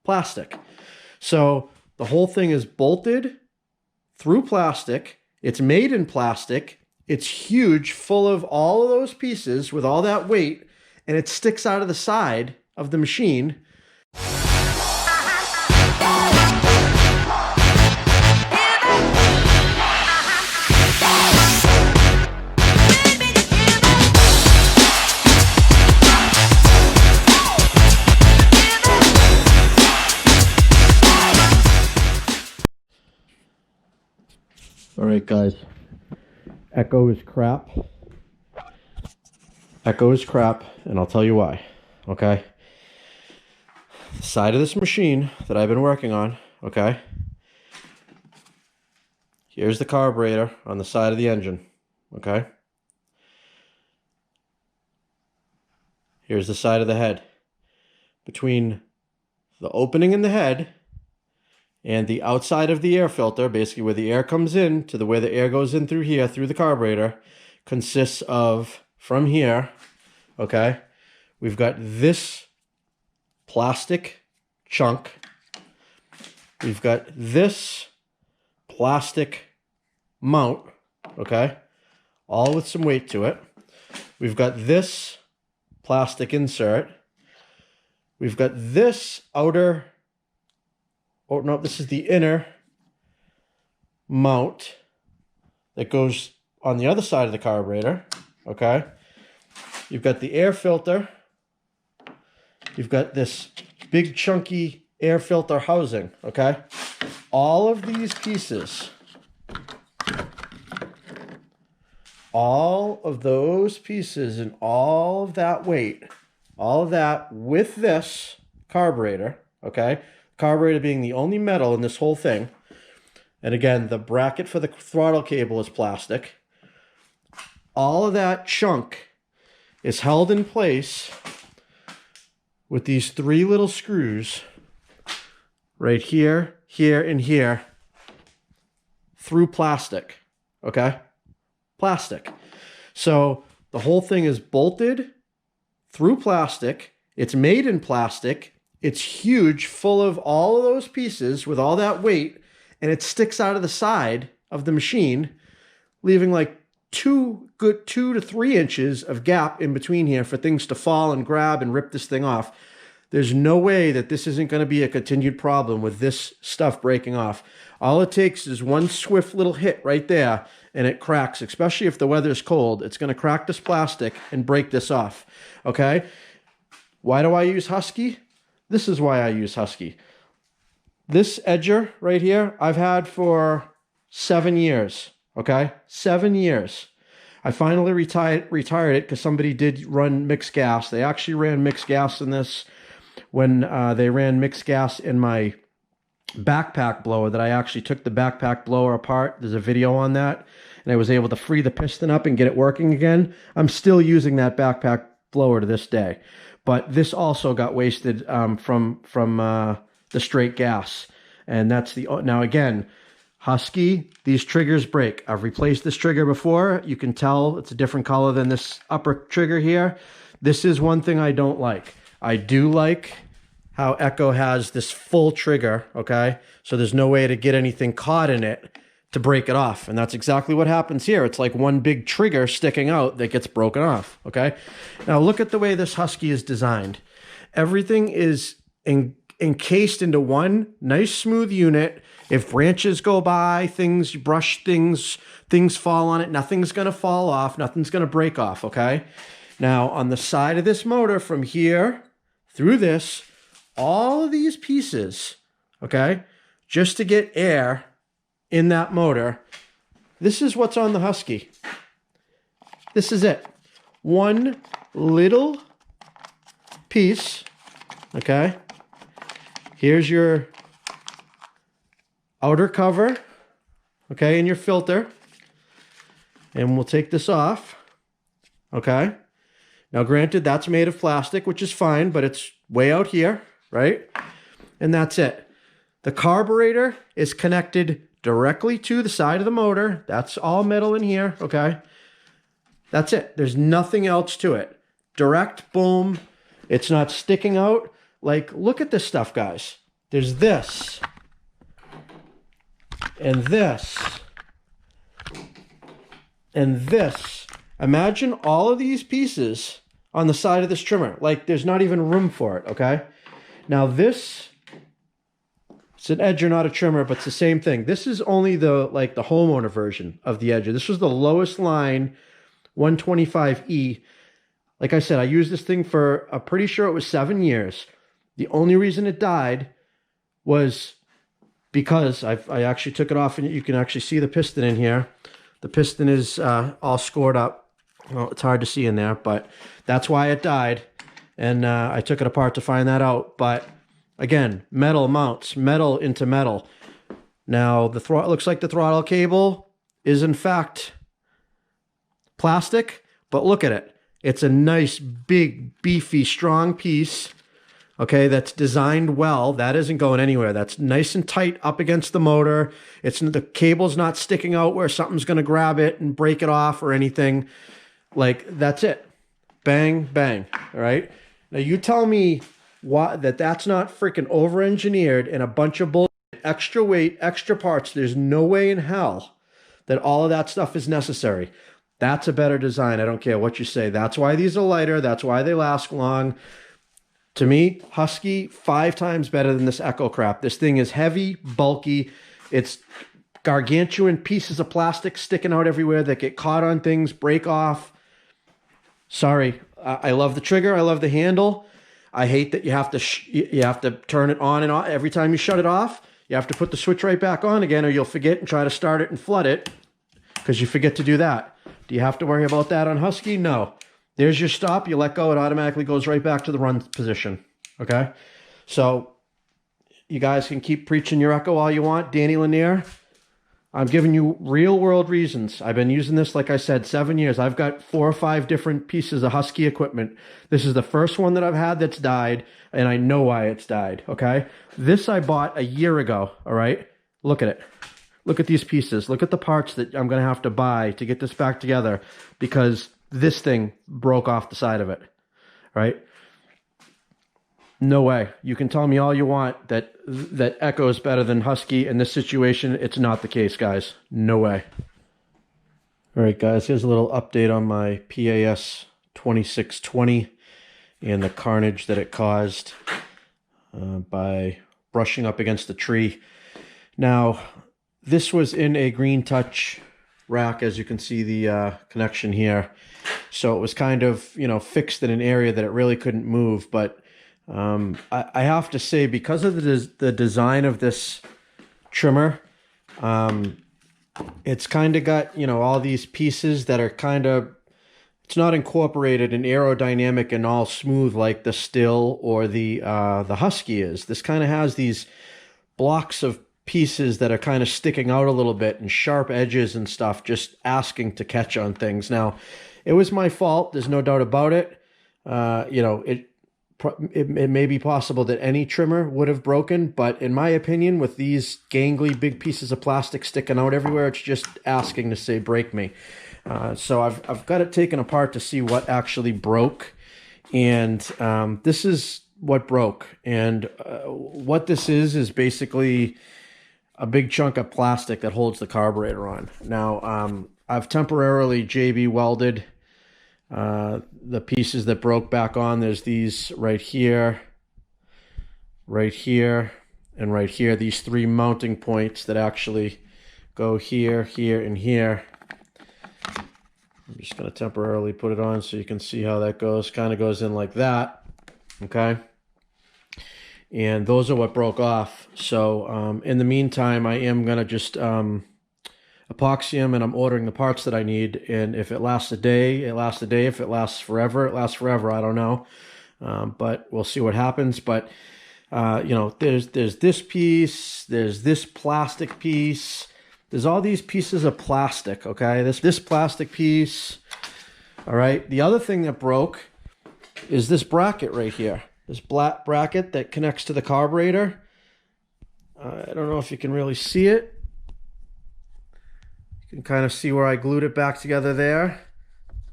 plastic. So the whole thing is bolted through plastic. It's made in plastic. It's huge, full of all of those pieces with all that weight, and it sticks out of the side of the machine. All right, guys. Echo is crap. Echo is crap, and I'll tell you why, okay? The side of this machine that I've been working on, okay? Here's the carburetor on the side of the engine, okay? Here's the side of the head. Between the opening in the head and the outside of the air filter, basically where the air comes in to where the air goes in through here, through the carburetor, consists of, from here, okay, we've got this plastic chunk. We've got this plastic mount, okay, all with some weight to it. We've got this plastic insert. We've got this outer, oh no, this is the inner mount that goes on the other side of the carburetor, okay? You've got the air filter. You've got this big chunky air filter housing, okay? All of these pieces, all of those pieces and all of that weight, all of that with this carburetor, okay? Carburetor being the only metal in this whole thing. And again, the bracket for the throttle cable is plastic. All of that chunk is held in place with these three little screws right here, here, and here through plastic, okay? Plastic. So the whole thing is bolted through plastic. It's made in plastic. It's huge, full of all of those pieces with all that weight, and it sticks out of the side of the machine, leaving like 2 to 3 inches of gap in between here for things to fall and grab and rip this thing off. There's no way that this isn't going to be a continued problem with this stuff breaking off. All it takes is one swift little hit right there, and it cracks, especially if the weather's cold. It's going to crack this plastic and break this off, okay? Why do I use Husky? This is why I use Husky. This edger right here, I've had for 7 years, okay? 7 years. I finally retired it because somebody did run mixed gas. They actually ran mixed gas in this when they ran mixed gas in my backpack blower that I actually took the backpack blower apart. There's a video on that, and I was able to free the piston up and get it working again. I'm still using that backpack blower to this day. But this also got wasted from the straight gas. And that's the, now again, Husky, these triggers break. I've replaced this trigger before. You can tell it's a different color than this upper trigger here. This is one thing I don't like. I do like how Echo has this full trigger, okay? So there's no way to get anything caught in it to break it off. And that's exactly what happens here. It's like one big trigger sticking out that gets broken off, okay? Now look at the way this Husky is designed. Everything is encased into one nice smooth unit. If branches go by, things, you brush things, things fall on it, nothing's gonna fall off, nothing's gonna break off, okay? Now on the side of this motor from here through this, all of these pieces, okay, just to get air in that motor, this is what's on the Husky. This is it. One little piece, okay? Here's your outer cover, okay, and your filter. And we'll take this off, okay? Now, granted, that's made of plastic, which is fine, but it's way out here, right? And that's it. The carburetor is connected directly to the side of the motor. That's all metal in here, okay? That's it. There's nothing else to it. Direct, boom. It's not sticking out. Like, look at this stuff, guys. there's this, and this, and this. Imagine all of these pieces on the side of this trimmer. Like, there's not even room for it, okay? Now this, it's an edger, not a trimmer, but it's the same thing. This is only the homeowner version of the edger. This was the lowest line 125E. Like I said, I used this thing for, I'm pretty sure it was 7 years. The only reason it died was because I actually took it off, and you can actually see the piston in here. The piston is all scored up. Well, it's hard to see in there, but that's why it died. And I took it apart to find that out. But again, metal mounts, metal into metal. Now, the throttle looks like the throttle cable is in fact plastic, but look at it. It's a nice, big, beefy, strong piece, okay, that's designed well. That isn't going anywhere. That's nice and tight up against the motor. The cable's not sticking out where something's going to grab it and break it off or anything. Like, that's it. Bang, bang, all right? Now, you tell me that's not freaking over-engineered and a bunch of bullshit, extra weight, extra parts. There's no way in hell that all of that stuff is necessary. That's a better design. I don't care what you say. That's why these are lighter. That's why they last long. To me, Husky, 5 times better than this Echo crap. This thing is heavy, bulky. It's gargantuan pieces of plastic sticking out everywhere that get caught on things, break off. Sorry, I love the trigger. I love the handle. I hate that you have to turn it on and off every time you shut it off. You have to put the switch right back on again, or you'll forget and try to start it and flood it because you forget to do that. Do you have to worry about that on Husky? No. There's your stop. You let go. It automatically goes right back to the run position. Okay? So you guys can keep preaching your Echo all you want. Danny Lanier, I'm giving you real world reasons. I've been using this, like I said, 7 years. I've got 4 or 5 different pieces of Husky equipment. This is the first one that I've had that's died, and I know why it's died, okay? This I bought a year ago, all right? Look at it. Look at these pieces. Look at the parts that I'm going to have to buy to get this back together because this thing broke off the side of it, right? No way. You can tell me all you want that Echo is better than Husky. In this situation, it's not the case, guys. No way. All right, guys, here's a little update on my PAS 2620 and the carnage that it caused by brushing up against the tree. Now, this was in a Green Touch rack, as you can see the connection here. So it was kind of, fixed in an area that it really couldn't move, but I have to say, because of the design of this trimmer, it's kind of got, all these pieces that are kind of, it's not incorporated and aerodynamic and all smooth like the Still or the Husky is. This kind of has these blocks of pieces that are kind of sticking out a little bit and sharp edges and stuff, just asking to catch on things. Now, it was my fault. There's no doubt about it. It may be possible that any trimmer would have broken, but in my opinion, with these gangly big pieces of plastic sticking out everywhere, it's just asking to say, break me. So I've got it taken apart to see what actually broke. And this is what broke. And what this is basically a big chunk of plastic that holds the carburetor on. Now, I've temporarily JB welded the pieces that broke back on. There's these right here, and right here. These 3 mounting points that actually go here, here, and here. I'm just going to temporarily put it on so you can see how that goes. Kind of goes in like that, okay? And those are what broke off. So in the meantime, I am going to just epoxy them, and I'm ordering the parts that I need. And if it lasts a day, it lasts a day. If it lasts forever, it lasts forever. I don't know. But we'll see what happens. But, there's this piece, there's this plastic piece. There's all these pieces of plastic, okay? This plastic piece, all right? The other thing that broke is this bracket right here. This black bracket that connects to the carburetor. I don't know if you can really see it. You can kind of see where I glued it back together there.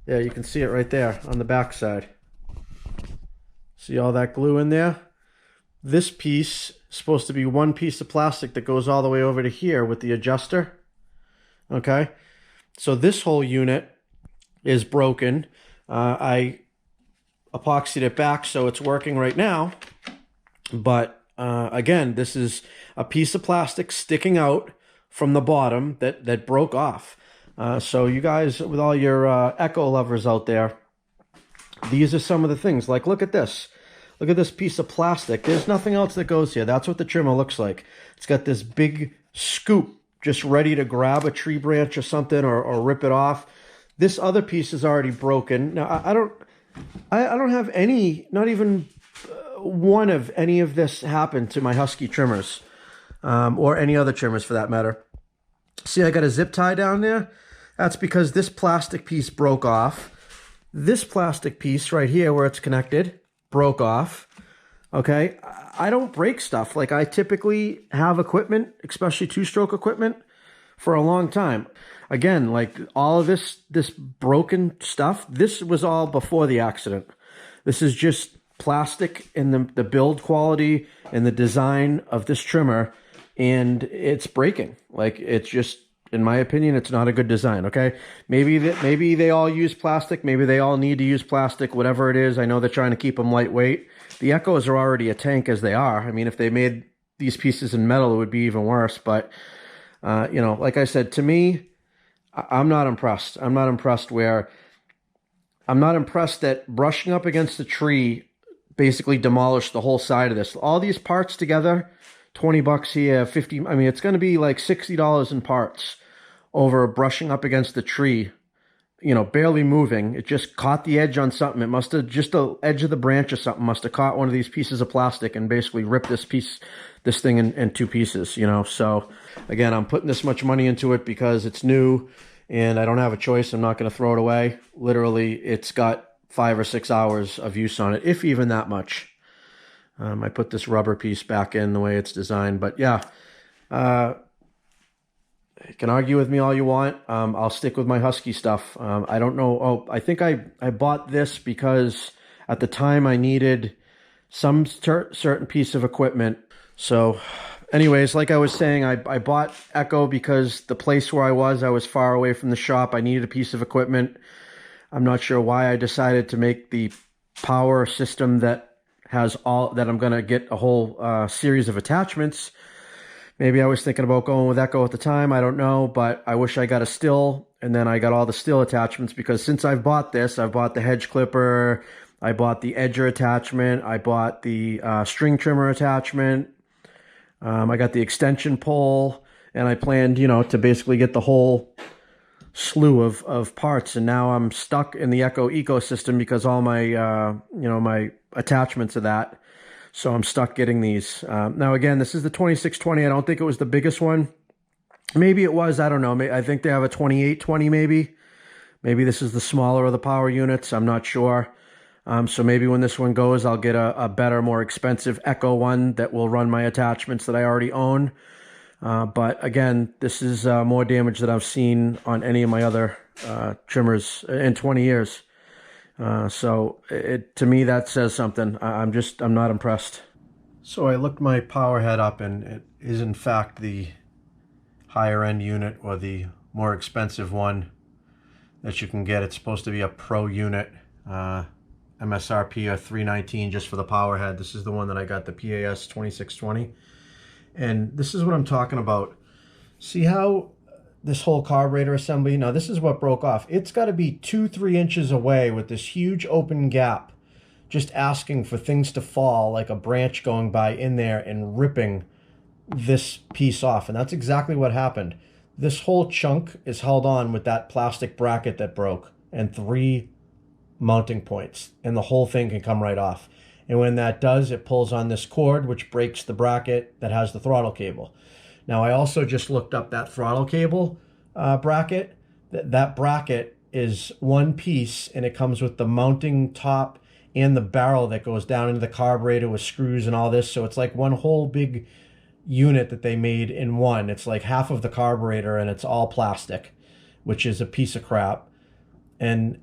Yeah, you can see it right there on the back side. See all that glue in there? This piece is supposed to be one piece of plastic that goes all the way over to here with the adjuster. Okay, so this whole unit is broken. I epoxied it back so it's working right now. But again, this is a piece of plastic sticking out from the bottom that broke off. So you guys, with all your Echo lovers out there, these are some of the things. Like, look at this. Look at this piece of plastic. There's nothing else that goes here. That's what the trimmer looks like. It's got this big scoop just ready to grab a tree branch or something, or rip it off. This other piece is already broken. Now, I don't have any, not even one of any of this happen to my Husky trimmers, or any other trimmers for that matter. See, I got a zip tie down there. That's because this plastic piece broke off. This plastic piece right here where it's connected broke off. Okay, I don't break stuff. Like, I typically have equipment, especially two-stroke equipment, for a long time. Again, like all of this broken stuff, this was all before the accident. This is just plastic in the build quality and the design of this trimmer, and it's breaking. Like, it's just, in my opinion, it's not a good design. Okay, maybe they all use plastic, maybe they all need to use plastic, whatever it is. I know they're trying to keep them lightweight. The Echoes are already a tank as they are. I mean, if they made these pieces in metal, it would be even worse. But you know, like I said, to me, I'm not impressed. I'm not impressed that brushing up against the tree basically demolished the whole side of this. All these parts together, 20 bucks here, 50, I mean, it's going to be like $60 in parts over brushing up against the tree, you know, barely moving. It just caught the edge on something. It must have, just the edge of the branch or something must have caught one of these pieces of plastic and basically ripped this thing in two pieces, you know. So again, I'm putting this much money into it because it's new and I don't have a choice. I'm not going to throw it away. Literally, it's got 5 or 6 hours of use on it, if even that much. I put this rubber piece back in the way it's designed. But yeah, you can argue with me all you want. I'll stick with my Husky stuff. I don't know. Oh, I think I bought this because at the time I needed some certain piece of equipment. So anyways, like I was saying, I bought Echo because the place where I was far away from the shop. I needed a piece of equipment. I'm not sure why I decided to make the power system that has all that I'm going to get a whole series of attachments. Maybe I was thinking about going with Echo at the time. I don't know, but I wish I got a still, and then I got all the still attachments, because since I've bought this, I've bought the hedge clipper, I bought the edger attachment, I bought the string trimmer attachment, I got the extension pole, and I planned, you know, to basically get the whole slew of parts. And now I'm stuck in the Echo ecosystem because all my, you know, my attachments are that. So I'm stuck getting these. Now, again, this is the 2620. I don't think it was the biggest one. Maybe it was. I don't know. I think they have a 2820 maybe. Maybe this is the smaller of the power units. I'm not sure. So maybe when this one goes, I'll get a better, more expensive Echo one that will run my attachments that I already own. But again, this is more damage than I've seen on any of my other trimmers in 20 years. So to me, that says something. I'm not impressed. So I looked my power head up, and it is in fact the higher end unit, or the more expensive one that you can get. It's supposed to be a pro unit, MSRP of $319 just for the power head. This is the one that I got, the PAS 2620. And this is what I'm talking about. See how this whole carburetor assembly, now this is what broke off. It's got to be 2-3 inches away with this huge open gap, just asking for things to fall, like a branch going by in there and ripping this piece off. And that's exactly what happened. This whole chunk is held on with that plastic bracket that broke, and 3 mounting points, and the whole thing can come right off. And when that does, it pulls on this cord, which breaks the bracket that has the throttle cable. Now, I also just looked up that throttle cable bracket. That bracket is one piece, and it comes with the mounting top and the barrel that goes down into the carburetor with screws and all this. So it's like one whole big unit that they made in one. It's like half of the carburetor, and it's all plastic, which is a piece of crap. And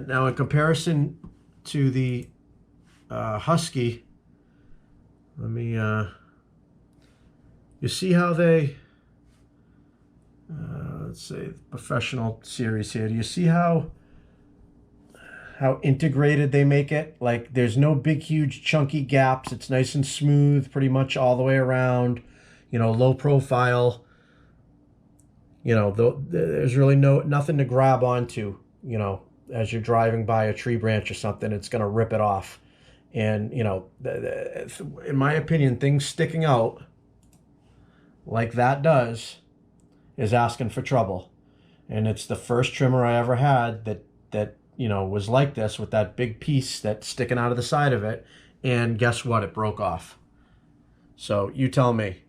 now in comparison to the Husky, Let me, you see how they, let's say professional series here. Do you see how integrated they make it? Like there's no big, huge, chunky gaps. It's nice and smooth pretty much all the way around, you know, low profile. You know, there's really nothing to grab onto, you know, as you're driving by a tree branch or something. It's going to rip it off. And, you know, in my opinion, things sticking out like that does is asking for trouble. And it's the first trimmer I ever had that you know, was like this, with that big piece that's sticking out of the side of it. And guess what? It broke off. So you tell me.